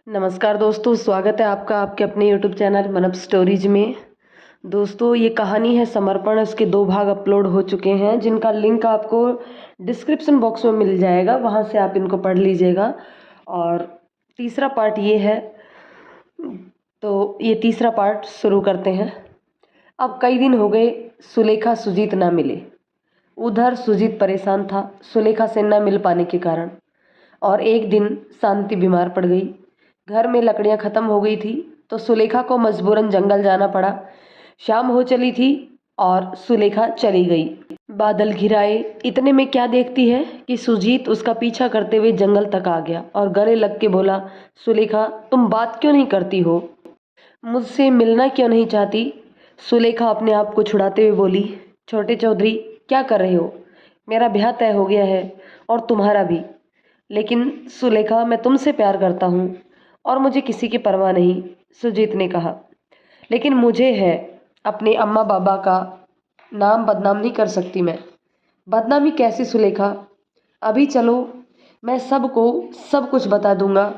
नमस्कार दोस्तों, स्वागत है आपका आपके अपने यूट्यूब चैनल मनप स्टोरीज में। दोस्तों, ये कहानी है समर्पण। इसके 2 भाग अपलोड हो चुके हैं, जिनका लिंक आपको डिस्क्रिप्शन बॉक्स में मिल जाएगा, वहाँ से आप इनको पढ़ लीजिएगा। और तीसरा पार्ट ये है, तो ये तीसरा पार्ट शुरू करते हैं। अब कई दिन हो गए सुलेखा सुजीत ना मिले। उधर सुजीत परेशान था सुलेखा से न मिल पाने के कारण। और एक दिन शांति बीमार पड़ गई। घर में लकड़ियां खत्म हो गई थी तो सुलेखा को मजबूरन जंगल जाना पड़ा। शाम हो चली थी और सुलेखा चली गई। बादल घिराए। इतने में क्या देखती है कि सुजीत उसका पीछा करते हुए जंगल तक आ गया और गले लग के बोला, सुलेखा, तुम बात क्यों नहीं करती हो? मुझसे मिलना क्यों नहीं चाहती? सुलेखा अपने आप को छुड़ाते हुए बोली, छोटे चौधरी, क्या कर रहे हो? मेरा ब्याह तय हो गया है और तुम्हारा भी। लेकिन सुलेखा, मैं तुमसे प्यार करता हूँ और मुझे किसी की परवाह नहीं, सुजीत ने कहा। लेकिन मुझे है, अपने अम्मा बाबा का नाम बदनाम नहीं कर सकती मैं। बदनामी कैसी सुलेखा? अभी चलो, मैं सबको सब कुछ बता दूंगा।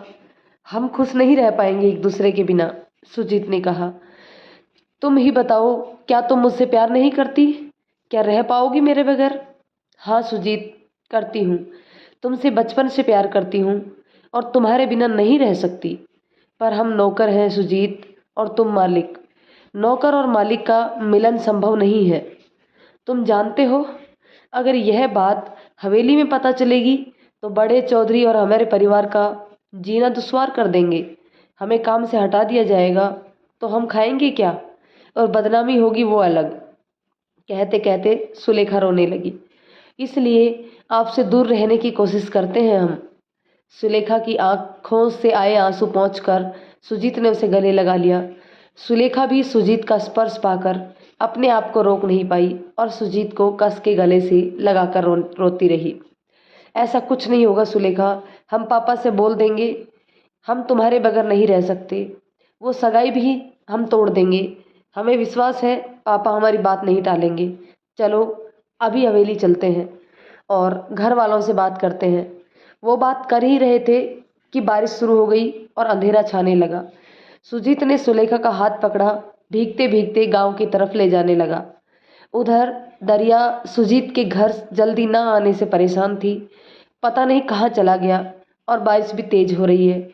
हम खुश नहीं रह पाएंगे एक दूसरे के बिना, सुजीत ने कहा। तुम ही बताओ, क्या तुम मुझसे प्यार नहीं करती? क्या रह पाओगी मेरे बगैर? हाँ सुजीत, करती हूँ। तुमसे बचपन से प्यार करती हूँ और तुम्हारे बिना नहीं रह सकती। पर हम नौकर हैं सुजीत, और तुम मालिक। नौकर और मालिक का मिलन संभव नहीं है। तुम जानते हो, अगर यह बात हवेली में पता चलेगी तो बड़े चौधरी और हमारे परिवार का जीना दुश्वार कर देंगे। हमें काम से हटा दिया जाएगा तो हम खाएंगे क्या? और बदनामी होगी वो अलग। कहते कहते सुलेखा रोने लगी। इसलिए आपसे दूर रहने की कोशिश करते हैं हम। सुलेखा की आंखों से आए आंसू पोंछकर सुजीत ने उसे गले लगा लिया। सुलेखा भी सुजीत का स्पर्श पाकर अपने आप को रोक नहीं पाई और सुजीत को कस के गले से लगाकर रोती रही। ऐसा कुछ नहीं होगा सुलेखा, हम पापा से बोल देंगे। हम तुम्हारे बगैर नहीं रह सकते। वो सगाई भी हम तोड़ देंगे। हमें विश्वास है पापा हमारी बात नहीं टालेंगे। चलो, अभी हवेली चलते हैं और घर वालों से बात करते हैं। वो बात कर ही रहे थे कि बारिश शुरू हो गई और अंधेरा छाने लगा। सुजीत ने सुलेखा का हाथ पकड़ा, भीगते भीगते गांव की तरफ ले जाने लगा। उधर दरिया सुजीत के घर जल्दी ना आने से परेशान थी। पता नहीं कहाँ चला गया और बारिश भी तेज हो रही है।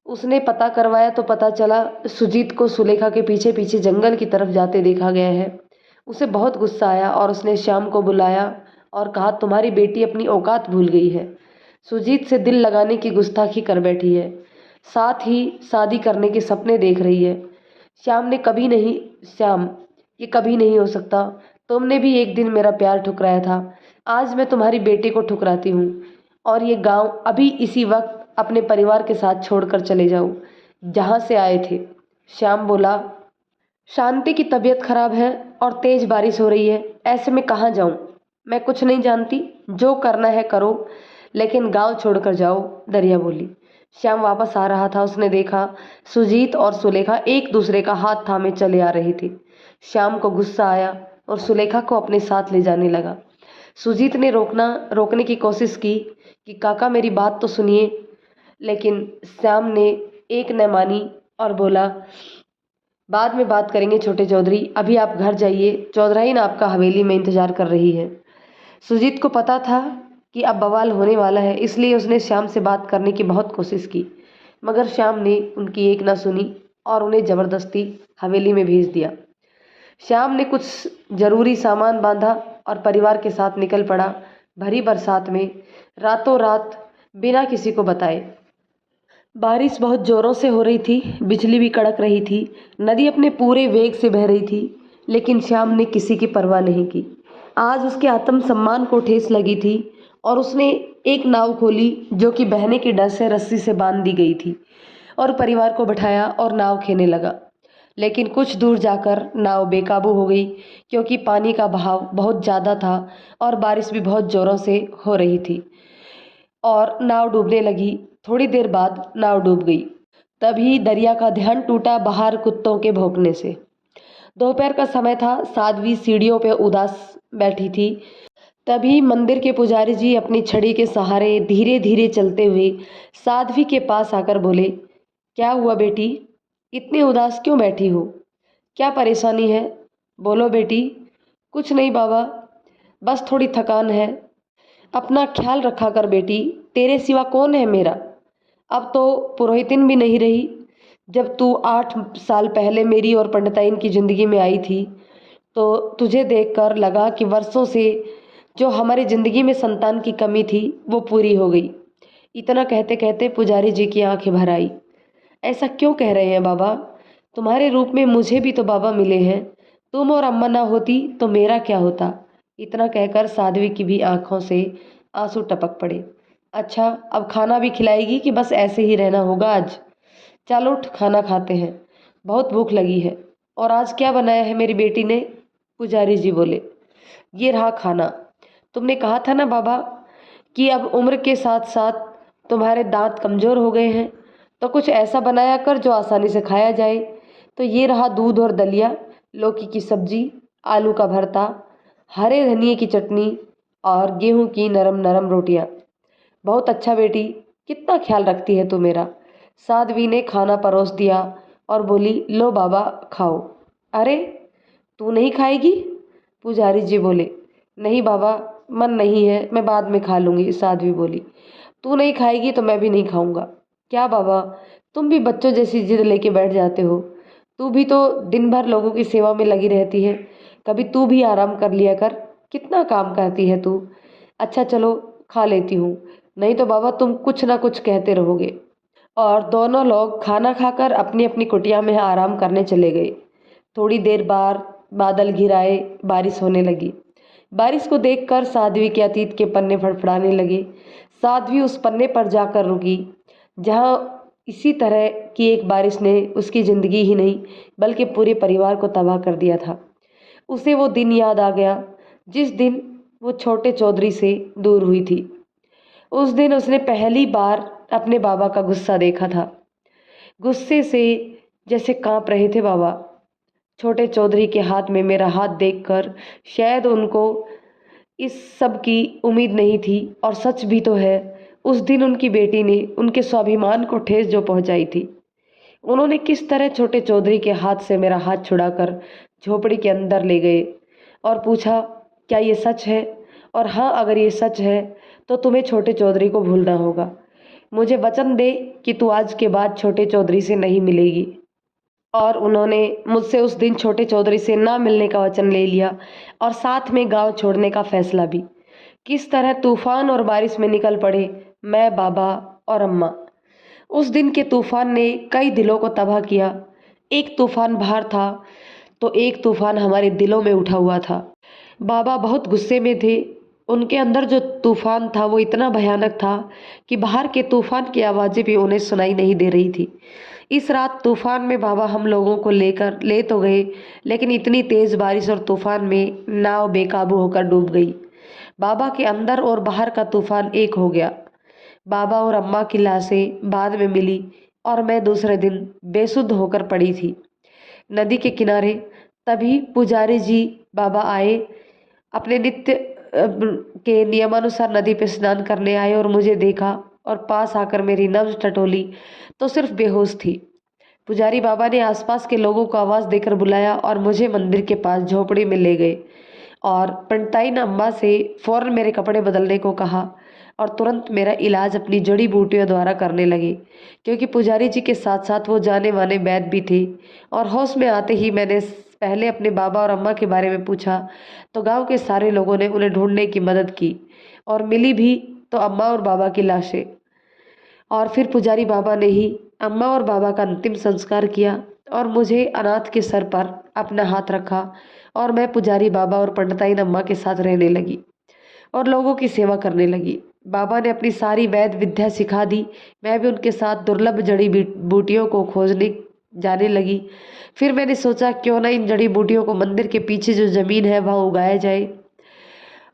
उसने पता करवाया तो पता चला सुजीत को सुलेखा के पीछे पीछे जंगल की तरफ जाते देखा गया है। उसे बहुत गुस्सा आया और उसने श्याम को बुलाया और कहा, तुम्हारी बेटी अपनी औकात भूल गई है। सुजीत से दिल लगाने की गुस्ताखी कर बैठी है, साथ ही शादी करने के सपने देख रही है। श्याम ने कभी नहीं, श्याम, ये कभी नहीं हो सकता। तुमने भी एक दिन मेरा प्यार ठुकराया था। आज मैं तुम्हारी बेटी को ठुकराती हूँ और ये गांव अभी इसी वक्त अपने परिवार के साथ छोड़कर चले जाऊँ जहाँ से आए थे। श्याम बोला, शांति की तबीयत खराब है और तेज बारिश हो रही है, ऐसे में कहाँ जाऊँ? मैं कुछ नहीं जानती, जो करना है करो, लेकिन गांव छोड़कर जाओ, दरिया बोली। श्याम वापस आ रहा था। उसने देखा सुजीत और सुलेखा एक दूसरे का हाथ थामे चले आ रही थी। श्याम को गुस्सा आया और सुलेखा को अपने साथ ले जाने लगा। सुजीत ने रोकने की कोशिश की कि काका मेरी बात तो सुनिए, लेकिन श्याम ने एक न मानी और बोला, बाद में बात करेंगे छोटे चौधरी, अभी आप घर जाइए, चौधराइन आपका हवेली में इंतजार कर रही है। सुजीत को पता था कि अब बवाल होने वाला है, इसलिए उसने श्याम से बात करने की बहुत कोशिश की, मगर श्याम ने उनकी एक ना सुनी और उन्हें ज़बरदस्ती हवेली में भेज दिया। श्याम ने कुछ जरूरी सामान बांधा और परिवार के साथ निकल पड़ा, भरी बरसात में, रातों रात, बिना किसी को बताए। बारिश बहुत जोरों से हो रही थी, बिजली भी कड़क रही थी, नदी अपने पूरे वेग से बह रही थी, लेकिन श्याम ने किसी की परवाह नहीं की। आज उसके आत्मसम्मान को ठेस लगी थी और उसने एक नाव खोली जो कि बहने के डर से रस्सी से बांध दी गई थी, और परिवार को बैठाया और नाव खेने लगा। लेकिन कुछ दूर जाकर नाव बेकाबू हो गई, क्योंकि पानी का बहाव बहुत ज़्यादा था और बारिश भी बहुत ज़ोरों से हो रही थी और नाव डूबने लगी। थोड़ी देर बाद नाव डूब गई। तभी दरिया का ध्यान टूटा बाहर कुत्तों के भौंकने से। दोपहर का समय था। साध्वी सीढ़ियों पर उदास बैठी थी। तभी मंदिर के पुजारी जी अपनी छड़ी के सहारे धीरे धीरे चलते हुए साध्वी के पास आकर बोले, क्या हुआ बेटी, इतनी उदास क्यों बैठी हो? क्या परेशानी है? बोलो बेटी। कुछ नहीं बाबा, बस थोड़ी थकान है। अपना ख्याल रखा कर बेटी, तेरे सिवा कौन है मेरा? अब तो पुरोहितिन भी नहीं रही। जब तू 8 साल पहले मेरी और पंडिताइन की ज़िंदगी में आई थी तो तुझे देखकर लगा कि वर्षों से जो हमारी ज़िंदगी में संतान की कमी थी वो पूरी हो गई। इतना कहते कहते पुजारी जी की आंखें भर आई। ऐसा क्यों कह रहे हैं बाबा? तुम्हारे रूप में मुझे भी तो बाबा मिले हैं। तुम और अम्मा ना होती तो मेरा क्या होता? इतना कहकर साध्वी की भी आंखों से आंसू टपक पड़े। अच्छा, अब खाना भी खिलाएगी कि बस ऐसे ही रहना होगा आज? चल उठ, खाना खाते हैं, बहुत भूख लगी है। और आज क्या बनाया है मेरी बेटी ने? पुजारी जी बोले, ये रहा खाना। तुमने कहा था ना बाबा कि अब उम्र के साथ साथ तुम्हारे दांत कमज़ोर हो गए हैं, तो कुछ ऐसा बनाया कर जो आसानी से खाया जाए। तो ये रहा दूध और दलिया, लौकी की सब्जी, आलू का भरता, हरे धनिए की चटनी और गेहूं की नरम नरम रोटियां। बहुत अच्छा बेटी, कितना ख्याल रखती है तू मेरा। साध्वी ने खाना परोस दिया और बोली, लो बाबा खाओ। अरे, तू नहीं खाएगी? पुजारी जी बोले, नहीं बाबा, मन नहीं है, मैं बाद में खा लूंगी। साध्वी बोली, तू नहीं खाएगी तो मैं भी नहीं खाऊंगा। क्या बाबा, तुम भी बच्चों जैसी जिद लेके बैठ जाते हो। तू भी तो दिन भर लोगों की सेवा में लगी रहती है, कभी तू भी आराम कर लिया कर। कितना काम करती है तू। अच्छा चलो, खा लेती हूँ, नहीं तो बाबा तुम कुछ ना कुछ कहते रहोगे। और दोनों लोग खाना खाकर अपनी अपनी कुटिया में आराम करने चले गए। थोड़ी देर बाद बादल घिर आए, बारिश होने लगी। बारिश को देखकर साध्वी के अतीत के पन्ने फड़फड़ाने लगे। साध्वी उस पन्ने पर जाकर रुकी जहाँ इसी तरह की एक बारिश ने उसकी जिंदगी ही नहीं बल्कि पूरे परिवार को तबाह कर दिया था। उसे वो दिन याद आ गया जिस दिन वो छोटे चौधरी से दूर हुई थी। उस दिन उसने पहली बार अपने बाबा का गुस्सा देखा था। गुस्से से जैसे कांप रहे थे बाबा। छोटे चौधरी के हाथ में मेरा हाथ देखकर शायद उनको इस सब की उम्मीद नहीं थी, और सच भी तो है, उस दिन उनकी बेटी ने उनके स्वाभिमान को ठेस जो पहुंचाई थी। उन्होंने किस तरह छोटे चौधरी के हाथ से मेरा हाथ छुड़ाकर झोपड़ी के अंदर ले गए और पूछा, क्या ये सच है? और हाँ, अगर ये सच है तो तुम्हें छोटे चौधरी को भूलना होगा। मुझे वचन दे कि तू आज के बाद छोटे चौधरी से नहीं मिलेगी। और उन्होंने मुझसे उस दिन छोटे चौधरी से ना मिलने का वचन ले लिया और साथ में गांव छोड़ने का फैसला भी। किस तरह तूफान और बारिश में निकल पड़े मैं, बाबा और अम्मा। उस दिन के तूफान ने कई दिलों को तबाह किया। एक तूफान बाहर था तो एक तूफान हमारे दिलों में उठा हुआ था। बाबा बहुत गुस्से में थे। उनके अंदर जो तूफान था वो इतना भयानक था कि बाहर के तूफान की आवाज़ें भी उन्हें सुनाई नहीं दे रही थी। इस रात तूफान में बाबा हम लोगों को लेकर ले तो गए, लेकिन इतनी तेज़ बारिश और तूफान में नाव बेकाबू होकर डूब गई। बाबा के अंदर और बाहर का तूफान एक हो गया। बाबा और अम्मा की लाशें बाद में मिली और मैं दूसरे दिन बेसुध होकर पड़ी थी नदी के किनारे। तभी पुजारी जी बाबा आए, अपने नित्य के नियमानुसार नदी पे स्नान करने आए और मुझे देखा और पास आकर मेरी नब्ज टटोली तो सिर्फ बेहोश थी। पुजारी बाबा ने आसपास के लोगों को आवाज़ देकर बुलाया और मुझे मंदिर के पास झोपड़ी में ले गए और पंडिताइन अम्मा से फौरन मेरे कपड़े बदलने को कहा और तुरंत मेरा इलाज अपनी जड़ी बूटियों द्वारा करने लगे, क्योंकि पुजारी जी के साथ साथ वो जाने माने वैद्य भी थे। और होश में आते ही मैंने पहले अपने बाबा और अम्मा के बारे में पूछा तो गांव के सारे लोगों ने उन्हें ढूंढने की मदद की और मिली भी तो अम्मा और बाबा की लाशें। और फिर पुजारी बाबा ने ही अम्मा और बाबा का अंतिम संस्कार किया और मुझे अनाथ के सर पर अपना हाथ रखा और मैं पुजारी बाबा और पंडिताइन अम्मा के साथ रहने लगी और लोगों की सेवा करने लगी। बाबा ने अपनी सारी वैद्य विद्या सिखा दी। मैं भी उनके साथ दुर्लभ जड़ी बूटियों को खोजने जाने लगी। फिर मैंने सोचा क्यों ना इन जड़ी बूटियों को मंदिर के पीछे जो ज़मीन है वहाँ उगाया जाए,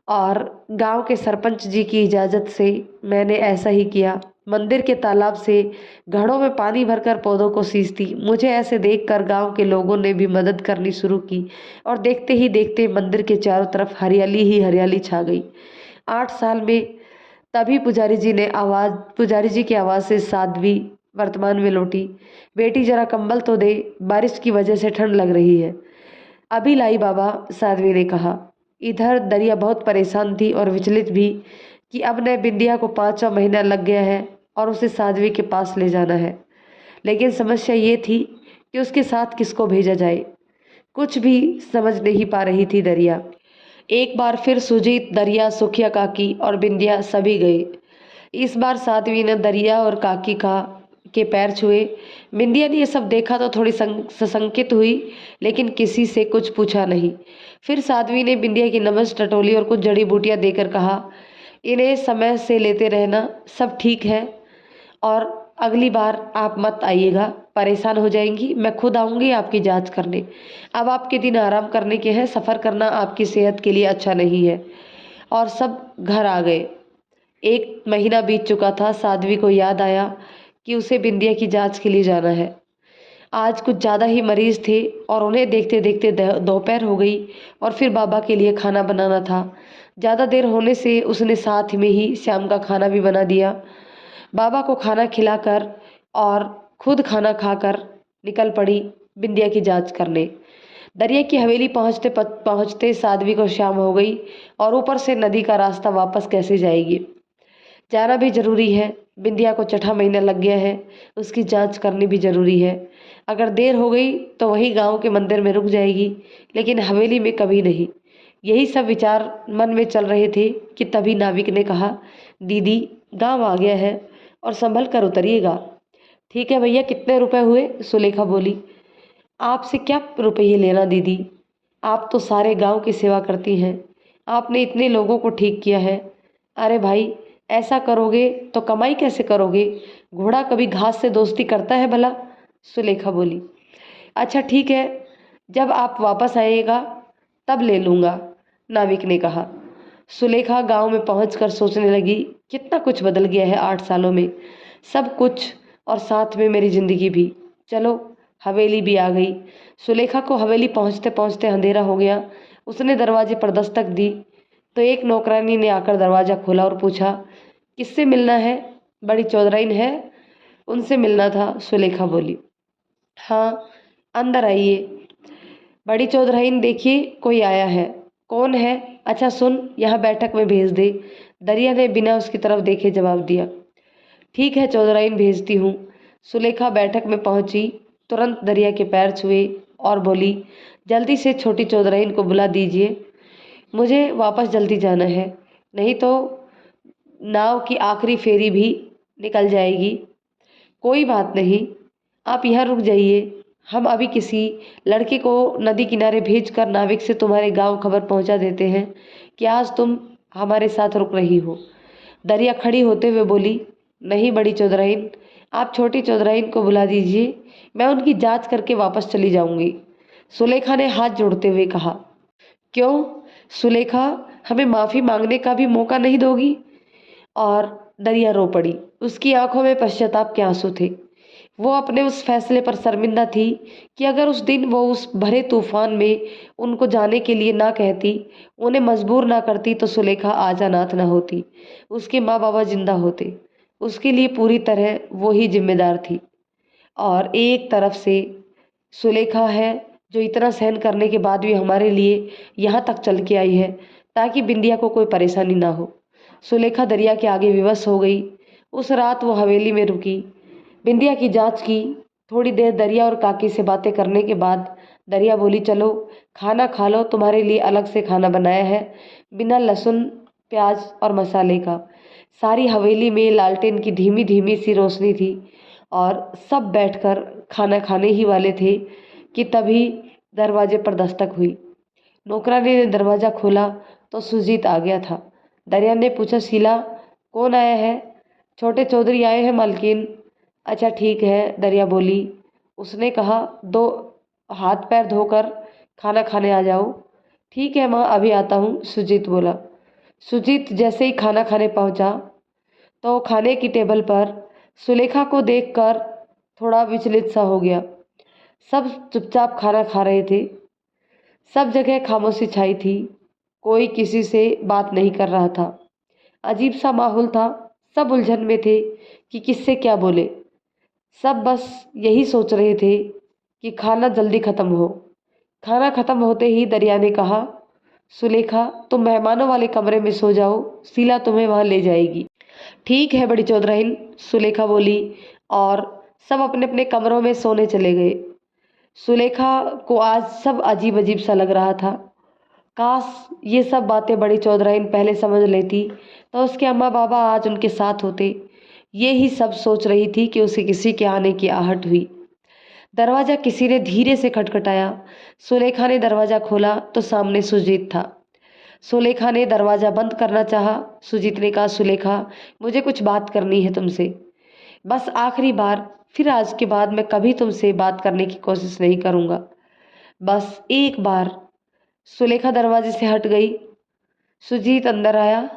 और गांव के सरपंच जी की इजाज़त से मैंने ऐसा ही किया। मंदिर के तालाब से घड़ों में पानी भरकर पौधों को सींचती। मुझे ऐसे देखकर गांव के लोगों ने भी मदद करनी शुरू की और देखते ही देखते मंदिर के चारों तरफ हरियाली ही हरियाली छा गई। 8 साल में तभी पुजारी जी की आवाज़ से साध्वी वर्तमान में लौटी। बेटी जरा कंबल तो दे, बारिश की वजह से ठंड लग रही है। अभी लाई बाबा, साध्वी ने कहा। इधर दरिया बहुत परेशान थी और विचलित भी कि अब न बिंदिया को 5वां महीना लग गया है और उसे साध्वी के पास ले जाना है। लेकिन समस्या ये थी कि उसके साथ किसको भेजा जाए। कुछ भी समझ नहीं पा रही थी दरिया। एक बार फिर सुजीत, दरिया, सुखिया काकी और बिंदिया सभी गए। इस बार साध्वी ने दरिया और काकी का के पैर छुए। बिंदिया ने ये सब देखा तो थोड़ी सशंकित हुई, लेकिन किसी से कुछ पूछा नहीं। फिर साध्वी ने बिंदिया की नमस टटोली और कुछ जड़ी बूटियां देकर कहा, इन्हें समय से लेते रहना, सब ठीक है और अगली बार आप मत आइएगा, परेशान हो जाएंगी। मैं खुद आऊँगी आपकी जांच करने। अब आपके दिन आराम करने के हैं, सफ़र करना आपकी सेहत के लिए अच्छा नहीं है। और सब घर आ गए। 1 महीना बीत चुका था। साध्वी को याद आया कि उसे बिंदिया की जांच के लिए जाना है। आज कुछ ज़्यादा ही मरीज थे और उन्हें देखते देखते दोपहर हो गई और फिर बाबा के लिए खाना बनाना था। ज़्यादा देर होने से उसने साथ में ही शाम का खाना भी बना दिया। बाबा को खाना खिलाकर और खुद खाना खाकर निकल पड़ी बिंदिया की जांच करने। दरिया की हवेली पहुंचते पहुंचते साध्वी को शाम हो गई और ऊपर से नदी का रास्ता वापस कैसे जाएगी। जाना भी जरूरी है। बिंदिया को 6वां महीना लग गया है, उसकी जांच करनी भी जरूरी है। अगर देर हो गई तो वही गांव के मंदिर में रुक जाएगी, लेकिन हवेली में कभी नहीं। यही सब विचार मन में चल रहे थे कि तभी नाविक ने कहा, दीदी गांव आ गया है और संभल कर उतरिएगा। ठीक है भैया, कितने रुपए हुए? सुलेखा बोली। आपसे क्या रुपये लेना दीदी, आप तो सारे गांव की सेवा करती हैं, आपने इतने लोगों को ठीक किया है। अरे भाई, ऐसा करोगे तो कमाई कैसे करोगे? घोड़ा कभी घास से दोस्ती करता है भला? सुलेखा बोली। अच्छा ठीक है, जब आप वापस आइएगा तब ले लूँगा, नाविक ने कहा। सुलेखा गांव में पहुंचकर सोचने लगी, कितना कुछ बदल गया है 8 सालों में, सब कुछ और साथ में मेरी जिंदगी भी। चलो, हवेली भी आ गई। सुलेखा को हवेली पहुंचते पहुंचते अंधेरा हो गया। उसने दरवाजे पर दस्तक दी तो एक नौकरानी ने आकर दरवाज़ा खोला और पूछा, किससे मिलना है? बड़ी चौधराइन है, उनसे मिलना था, सुलेखा बोली। हाँ, अंदर आइए। बड़ी चौधराइन, देखिए कोई आया है। कौन है? अच्छा सुन, यहाँ बैठक में भेज दे, दरिया ने बिना उसकी तरफ देखे जवाब दिया। ठीक है चौधराइन, भेजती हूँ। सुलेखा बैठक में पहुंची, तुरंत दरिया के पैर छुए और बोली, जल्दी से छोटी चौधराइन को बुला दीजिए, मुझे वापस जल्दी जाना है, नहीं तो नाव की आखिरी फेरी भी निकल जाएगी। कोई बात नहीं, आप यहाँ रुक जाइए, हम अभी किसी लड़के को नदी किनारे भेजकर नाविक से तुम्हारे गांव खबर पहुंचा देते हैं कि आज तुम हमारे साथ रुक रही हो। दरिया खड़ी होते हुए बोली, नहीं बड़ी चौधराइन, आप छोटी चौधराइन को बुला दीजिए, मैं उनकी जांच करके वापस चली जाऊंगी। सुलेखा ने हाथ जोड़ते हुए कहा। क्यों सुलेखा, हमें माफ़ी मांगने का भी मौका नहीं दोगी? और दरिया रो पड़ी। उसकी आंखों में पश्चाताप के आंसू थे। वो अपने उस फैसले पर शर्मिंदा थी कि अगर उस दिन वो उस भरे तूफान में उनको जाने के लिए ना कहती, उन्हें मजबूर ना करती, तो सुलेखा आज अनाथ ना होती, उसके माँ बाबा जिंदा होते। उसके लिए पूरी तरह वो ही जिम्मेदार थी। और एक तरफ से सुलेखा है जो इतना सहन करने के बाद भी हमारे लिए यहाँ तक चल के आई है ताकि बिंदिया को कोई परेशानी ना हो। सुलेखा दरिया के आगे विवश हो गई। उस रात वो हवेली में रुकी, बिंदिया की जांच की। थोड़ी देर दरिया और काकी से बातें करने के बाद दरिया बोली, चलो खाना खा लो, तुम्हारे लिए अलग से खाना बनाया है, बिना लहसुन प्याज और मसाले का। सारी हवेली में लालटेन की धीमी धीमी सी रोशनी थी और सब बैठकर खाना खाने ही वाले थे कि तभी दरवाजे पर दस्तक हुई। नौकरानी ने दरवाज़ा खोला तो सुजीत आ गया था। दरिया ने पूछा, शीला कौन आया है? छोटे चौधरी आए हैं मालकिन। अच्छा ठीक है, दरिया बोली। उसने कहा, दो हाथ पैर धोकर खाना खाने आ जाओ। ठीक है माँ, अभी आता हूँ, सुजीत बोला। सुजीत जैसे ही खाना खाने पहुंचा तो खाने की टेबल पर सुलेखा को देखकर थोड़ा विचलित सा हो गया। सब चुपचाप खाना खा रहे थे। सब जगह खामोशी छाई थी, कोई किसी से बात नहीं कर रहा था। अजीब सा माहौल था, सब उलझन में थे कि किससे क्या बोले। सब बस यही सोच रहे थे कि खाना जल्दी खत्म हो। खाना खत्म होते ही दरिया ने कहा, सुलेखा तुम मेहमानों वाले कमरे में सो जाओ, शीला तुम्हें वहां ले जाएगी। ठीक है बड़ी चौधराइन, सुलेखा बोली और सब अपने अपने कमरों में सोने चले गए। सुलेखा को आज सब अजीब अजीब सा लग रहा था। काश ये सब बातें बड़ी चौधराइन पहले समझ लेती तो उसके अम्मा बाबा आज उनके साथ होते। ये ही सब सोच रही थी कि उसे किसी के आने की आहट हुई। दरवाजा किसी ने धीरे से खटखटाया। सुलेखा ने दरवाजा खोला तो सामने सुजीत था। सुलेखा ने दरवाजा बंद करना चाहा। सुजीत ने कहा, सुलेखा मुझे कुछ बात करनी है तुमसे, बस आखिरी बार, फिर आज के बाद मैं कभी तुमसे बात करने की कोशिश नहीं करूंगा, बस एक बार। सुलेखा दरवाजे से हट गई। सुजीत अंदर आया।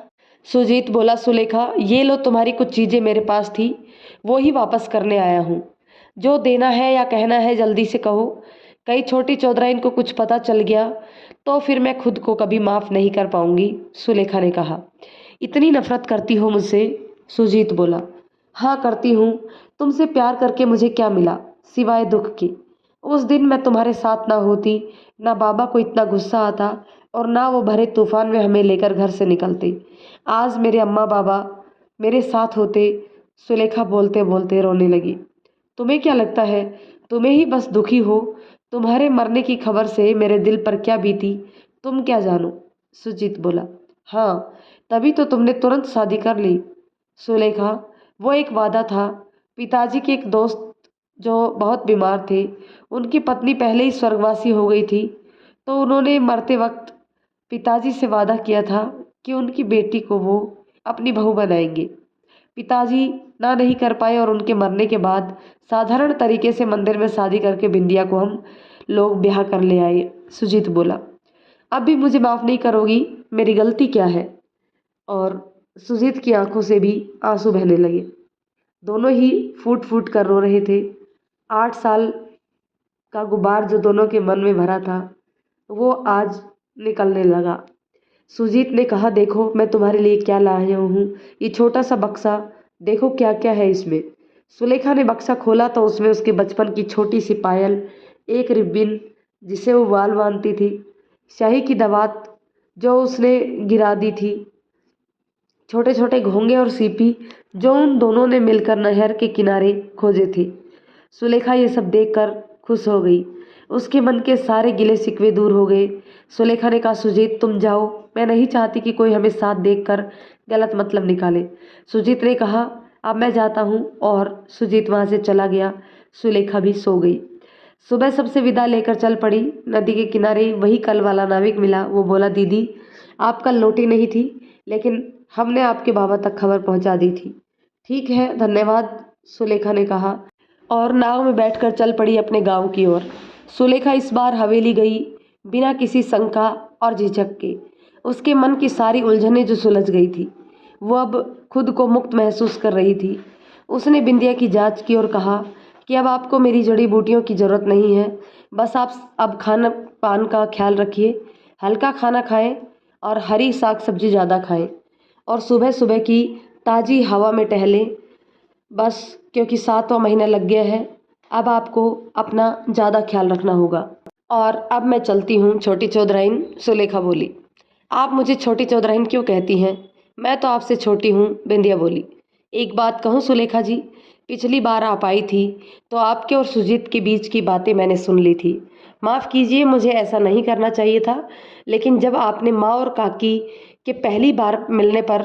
सुजीत बोला, सुलेखा ये लो तुम्हारी कुछ चीजें मेरे पास थी, वो ही वापस करने आया हूँ। जो देना है या कहना है जल्दी से कहो, कहीं छोटी चौधराइन को कुछ पता चल गया तो फिर मैं खुद को कभी माफ नहीं कर पाऊंगी। सुलेखा ने कहा, इतनी नफरत करती हो मुझसे? सुजीत बोला, हाँ करती हूँ। तुमसे प्यार करके मुझे क्या मिला सिवाय दुख के? उस दिन मैं तुम्हारे साथ ना होती, ना बाबा को इतना गुस्सा आता और ना वो भरे तूफान में हमें लेकर घर से निकलते। आज मेरे अम्मा बाबा मेरे साथ होते। सुलेखा बोलते बोलते रोने लगी। तुम्हें क्या लगता है तुम्हें ही बस दुखी हो? तुम्हारे मरने की खबर से मेरे दिल पर क्या बीती तुम क्या जानो? सुजीत बोला, हाँ तभी तो तुमने तुरंत शादी कर ली। सुलेखा, वो एक वादा था। पिताजी के एक दोस्त जो बहुत बीमार थे, उनकी पत्नी पहले ही स्वर्गवासी हो गई थी, तो उन्होंने मरते वक्त पिताजी से वादा किया था कि उनकी बेटी को वो अपनी बहू बनाएंगे। पिताजी ना नहीं कर पाए और उनके मरने के बाद साधारण तरीके से मंदिर में शादी करके बिंदिया को हम लोग ब्याह कर ले आए। सुजीत बोला, अब भी मुझे माफ़ नहीं करोगी? मेरी गलती क्या है? और सुजीत की आंखों से भी आंसू बहने लगे। दोनों ही फूट फूट कर रो रहे थे। 8 साल का गुबार जो दोनों के मन में भरा था वो आज निकलने लगा। सुजीत ने कहा, देखो मैं तुम्हारे लिए क्या लाया हूँ, ये छोटा सा बक्सा, देखो क्या क्या है इसमें। सुलेखा ने बक्सा खोला तो उसमें उसके बचपन की छोटी सी पायल, एक रिबिन जिसे वो बाल बांधती थी, शाही की दवात जो उसने गिरा दी थी, छोटे छोटे घोंगे और सीपी जो उन दोनों ने मिलकर नहर के किनारे खोजे थे। सुलेखा ये सब देखकर खुश हो गई। उसके मन के सारे गिले शिकवे दूर हो गए। सुलेखा ने कहा, सुजीत तुम जाओ, मैं नहीं चाहती कि कोई हमें साथ देखकर गलत मतलब निकाले। सुजीत ने कहा, अब मैं जाता हूँ, और सुजीत वहाँ से चला गया। सुलेखा भी सो गई। सुबह सबसे विदा लेकर चल पड़ी। नदी के किनारे वही कल वाला नाविक मिला। वो बोला, दीदी आप कल लौटी नहीं थी, लेकिन हमने आपके बाबा तक खबर पहुंचा दी थी। ठीक है धन्यवाद, सुलेखा ने कहा और नाव में बैठकर चल पड़ी अपने गांव की ओर। सुलेखा इस बार हवेली गई बिना किसी शंका और झिझक के। उसके मन की सारी उलझनें जो सुलझ गई थी, वो अब खुद को मुक्त महसूस कर रही थी। उसने बिंदिया की जांच की और कहा कि अब आपको मेरी जड़ी बूटियों की ज़रूरत नहीं है, बस आप अब खाना पान का ख्याल रखिए, हल्का खाना खाएं और हरी साग सब्जी ज़्यादा खाएं और सुबह सुबह की ताज़ी हवा में टहलें, बस क्योंकि 7वां महीना लग गया है, अब आपको अपना ज़्यादा ख्याल रखना होगा। और अब मैं चलती हूँ छोटी चौधराइन, सुलेखा बोली। आप मुझे छोटी चौधराइन क्यों कहती हैं? मैं तो आपसे छोटी हूँ, बिंदिया बोली। एक बात कहूँ सुलेखा जी, पिछली बार आप आई थी तो आपके और सुजीत के बीच की बातें मैंने सुन ली थी। माफ़ कीजिए, मुझे ऐसा नहीं करना चाहिए था, लेकिन जब आपने माँ और काकी के पहली बार मिलने पर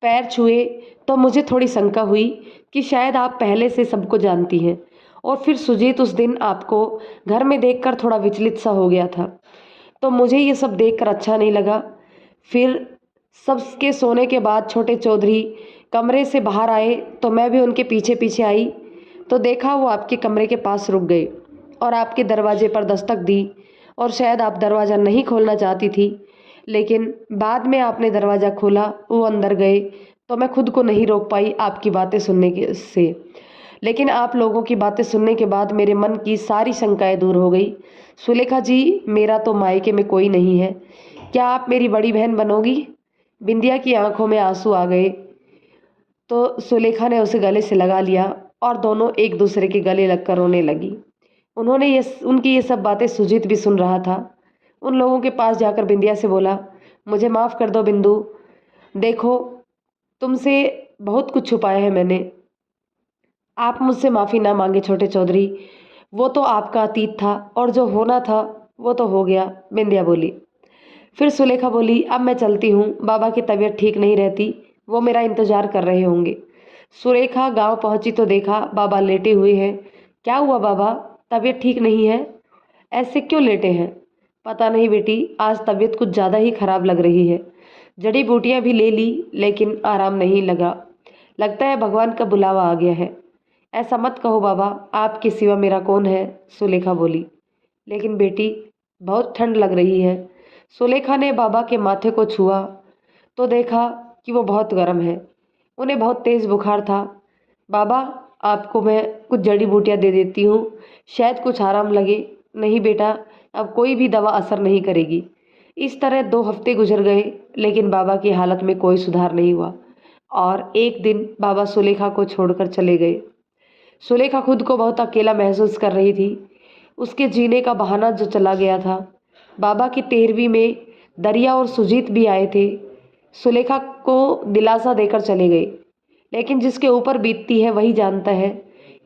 पैर छुए तो मुझे थोड़ी शंका हुई कि शायद आप पहले से सबको जानती हैं। और फिर सुजीत उस दिन आपको घर में देखकर थोड़ा विचलित सा हो गया था, तो मुझे ये सब देखकर अच्छा नहीं लगा। फिर सबके सोने के बाद छोटे चौधरी कमरे से बाहर आए तो मैं भी उनके पीछे पीछे आई, तो देखा वो आपके कमरे के पास रुक गए और आपके दरवाजे पर दस्तक दी, और शायद आप दरवाज़ा नहीं खोलना चाहती थी, लेकिन बाद में आपने दरवाज़ा खोला, वो अंदर गए, तो मैं खुद को नहीं रोक पाई आपकी बातें सुनने के से। लेकिन आप लोगों की बातें सुनने के बाद मेरे मन की सारी शंकाएं दूर हो गई। सुलेखा जी, मेरा तो मायके में कोई नहीं है, क्या आप मेरी बड़ी बहन बनोगी? बिंदिया की आंखों में आंसू आ गए तो सुलेखा ने उसे गले से लगा लिया और दोनों एक दूसरे के गले लगकर रोने लगी। उनकी ये सब बातें सुजीत भी सुन रहा था। उन लोगों के पास जाकर बिंदिया से बोला, मुझे माफ़ कर दो बिंदु, देखो तुमसे बहुत कुछ छुपाया है मैंने, आप मुझसे माफ़ी ना मांगे छोटे चौधरी, वो तो आपका अतीत था और जो होना था वो तो हो गया, बिंदिया बोली। फिर सुलेखा बोली, अब मैं चलती हूँ, बाबा की तबीयत ठीक नहीं रहती, वो मेरा इंतजार कर रहे होंगे। सुलेखा गांव पहुंची तो देखा बाबा लेटे हुए हैं। क्या हुआ बाबा, तबीयत ठीक नहीं है? ऐसे क्यों लेटे हैं? पता नहीं बेटी, आज तबीयत कुछ ज़्यादा ही खराब लग रही है। जड़ी बूटियां भी ले ली लेकिन आराम नहीं लगा। लगता है भगवान का बुलावा आ गया है। ऐसा मत कहो बाबा, आपके सिवा मेरा कौन है? सुलेखा बोली। लेकिन बेटी, बहुत ठंड लग रही है। सुलेखा ने बाबा के माथे को छुआ तो देखा कि वो बहुत गर्म है। उन्हें बहुत तेज़ बुखार था। बाबा, आपको मैं कुछ जड़ी बूटियां दे देती हूँ, शायद कुछ आराम लगे। नहीं बेटा, अब कोई भी दवा असर नहीं करेगी। इस तरह 2 हफ्ते गुजर गए लेकिन बाबा की हालत में कोई सुधार नहीं हुआ और एक दिन बाबा सुलेखा को छोड़कर चले गए। सुलेखा खुद को बहुत अकेला महसूस कर रही थी। उसके जीने का बहाना जो चला गया था। बाबा की 13वीं में दरिया और सुजीत भी आए थे। सुलेखा को दिलासा देकर चले गए, लेकिन जिसके ऊपर बीतती है वही जानता है।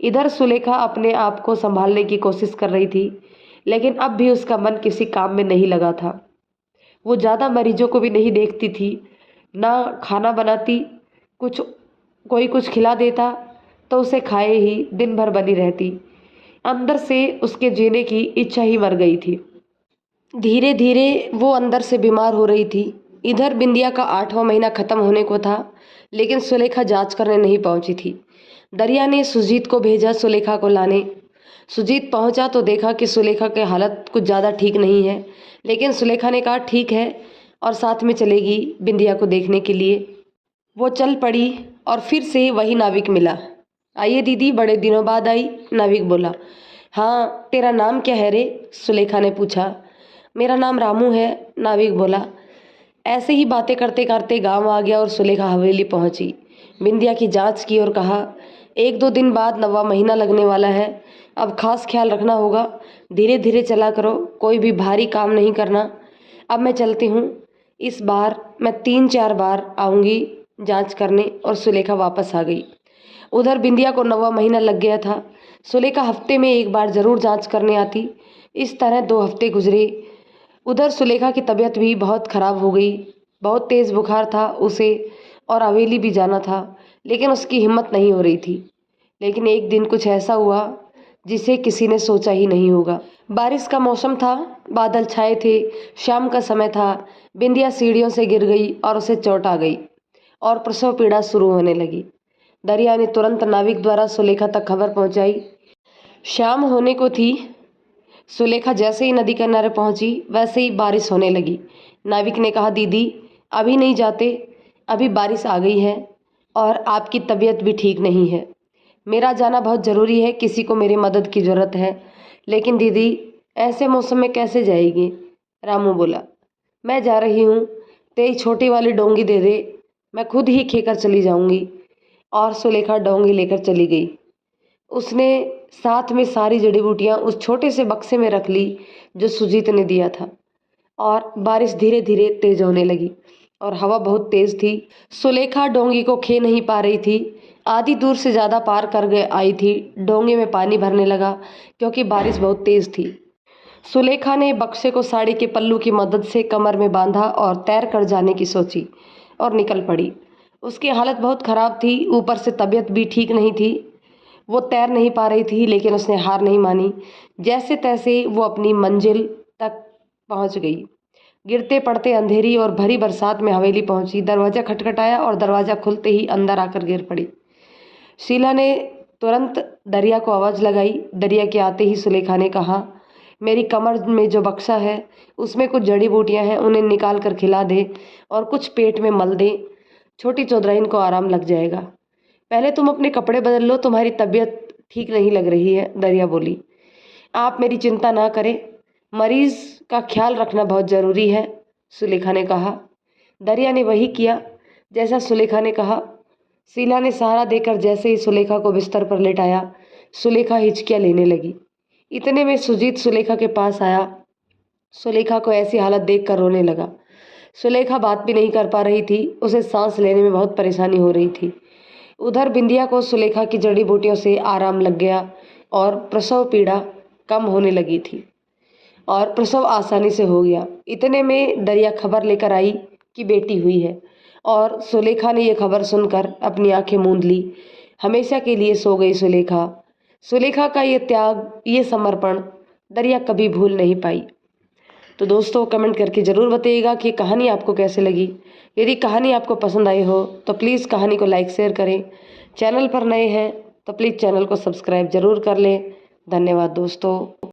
इधर सुलेखा अपने आप को संभालने की कोशिश कर रही थी, लेकिन अब भी उसका मन किसी काम में नहीं लगा था। वो ज़्यादा मरीजों को भी नहीं देखती थी, ना खाना बनाती। कुछ कोई कुछ खिला देता तो उसे खाए ही दिन भर बनी रहती। अंदर से उसके जीने की इच्छा ही मर गई थी। धीरे धीरे वो अंदर से बीमार हो रही थी। इधर बिंदिया का 8वां महीना खत्म होने को था, लेकिन सुलेखा जांच करने नहीं पहुंची थी। दरिया ने सुजीत को भेजा सुलेखा को लाने। सुजीत पहुंचा तो देखा कि सुलेखा की हालत कुछ ज़्यादा ठीक नहीं है, लेकिन सुलेखा ने कहा ठीक है और साथ में चलेगी बिंदिया को देखने के लिए। वो चल पड़ी और फिर से वही नाविक मिला। आइए दीदी, बड़े दिनों बाद आई, नाविक बोला। हाँ, तेरा नाम क्या है रे? सुलेखा ने पूछा। मेरा नाम रामू है, नाविक बोला। ऐसे ही बातें करते करते गांव आ गया और सुलेखा हवेली पहुंची। बिंदिया की जांच की और कहा, 1-2 दिन बाद 9वां महीना लगने वाला है, अब खास ख्याल रखना होगा, धीरे धीरे चला करो, कोई भी भारी काम नहीं करना। अब मैं चलती हूँ, इस बार मैं 3-4 बार आऊँगी जांच करने। और सुलेखा वापस आ गई। उधर बिंदिया को 9वां महीना लग गया था। सुलेखा हफ्ते में 1 बार जरूर जांच करने आती। इस तरह 2 हफ्ते गुजरे। उधर सुलेखा की तबीयत भी बहुत खराब हो गई। बहुत तेज़ बुखार था उसे और हवेली भी जाना था, लेकिन उसकी हिम्मत नहीं हो रही थी। लेकिन एक दिन कुछ ऐसा हुआ जिसे किसी ने सोचा ही नहीं होगा। बारिश का मौसम था, बादल छाए थे, शाम का समय था। बिंदिया सीढ़ियों से गिर गई और उसे चोट आ गई और प्रसव पीड़ा शुरू होने लगी। दरिया ने तुरंत नाविक द्वारा सुलेखा तक खबर पहुंचाई। शाम होने को थी। सुलेखा जैसे ही नदी किनारे पहुंची वैसे ही बारिश होने लगी। नाविक ने कहा, दीदी अभी नहीं जाते, अभी बारिश आ गई है और आपकी तबीयत भी ठीक नहीं है। मेरा जाना बहुत ज़रूरी है, किसी को मेरी मदद की ज़रूरत है। लेकिन दीदी, ऐसे मौसम में कैसे जाएगी? रामू बोला। मैं जा रही हूँ, तेरी छोटी वाली डोंगी दे दे, मैं खुद ही खेकर चली जाऊँगी। और सुलेखा डोंगी लेकर चली गई। उसने साथ में सारी जड़ी बूटियाँ उस छोटे से बक्से में रख ली जो सुजीत ने दिया था। और बारिश धीरे धीरे तेज होने लगी और हवा बहुत तेज थी। सुलेखा डोंगी को खे नहीं पा रही थी। आधी दूर से ज़्यादा पार कर गए आई थी। डोंगे में पानी भरने लगा क्योंकि बारिश बहुत तेज थी। सुलेखा ने बक्से को साड़ी के पल्लू की मदद से कमर में बांधा और तैर कर जाने की सोची और निकल पड़ी। उसकी हालत बहुत ख़राब थी, ऊपर से तबीयत भी ठीक नहीं थी। वो तैर नहीं पा रही थी, लेकिन उसने हार नहीं मानी। जैसे तैसे वो अपनी मंजिल तक पहुंच गई। गिरते पड़ते अंधेरी और भरी बरसात में हवेली पहुंची। दरवाज़ा खटखटाया और दरवाज़ा खुलते ही अंदर आकर गिर पड़ी। शीला ने तुरंत दरिया को आवाज़ लगाई। दरिया के आते ही सुलेखा ने कहा, मेरी कमर में जो बक्सा है उसमें कुछ जड़ी बूटियां हैं, उन्हें निकाल कर खिला दे और कुछ पेट में मल दे, छोटी चौधराइन को आराम लग जाएगा। पहले तुम अपने कपड़े बदल लो, तुम्हारी तबीयत ठीक नहीं लग रही है, दरिया बोली। आप मेरी चिंता ना करें, मरीज का ख्याल रखना बहुत ज़रूरी है, सुलेखा ने कहा। दरिया ने वही किया जैसा सुलेखा ने कहा। शीला ने सहारा देकर जैसे ही सुलेखा को बिस्तर पर लेटाया, सुलेखा हिचकियां लेने लगी। इतने में सुजीत सुलेखा के पास आया। सुलेखा को ऐसी हालत देखकर रोने लगा। सुलेखा बात भी नहीं कर पा रही थी, उसे सांस लेने में बहुत परेशानी हो रही थी। उधर बिंदिया को सुलेखा की जड़ी बूटियों से आराम लग गया और प्रसव पीड़ा कम होने लगी थी और प्रसव आसानी से हो गया। इतने में दरिया खबर लेकर आई कि बेटी हुई है और सुलेखा ने यह खबर सुनकर अपनी आंखें मूंद ली। हमेशा के लिए सो गई सुलेखा। सुलेखा का ये त्याग, ये समर्पण दरिया कभी भूल नहीं पाई। तो दोस्तों कमेंट करके ज़रूर बताइएगा कि कहानी आपको कैसे लगी। यदि कहानी आपको पसंद आई हो तो प्लीज़ कहानी को लाइक शेयर करें। चैनल पर नए हैं तो प्लीज़ चैनल को सब्सक्राइब ज़रूर कर लें। धन्यवाद दोस्तों।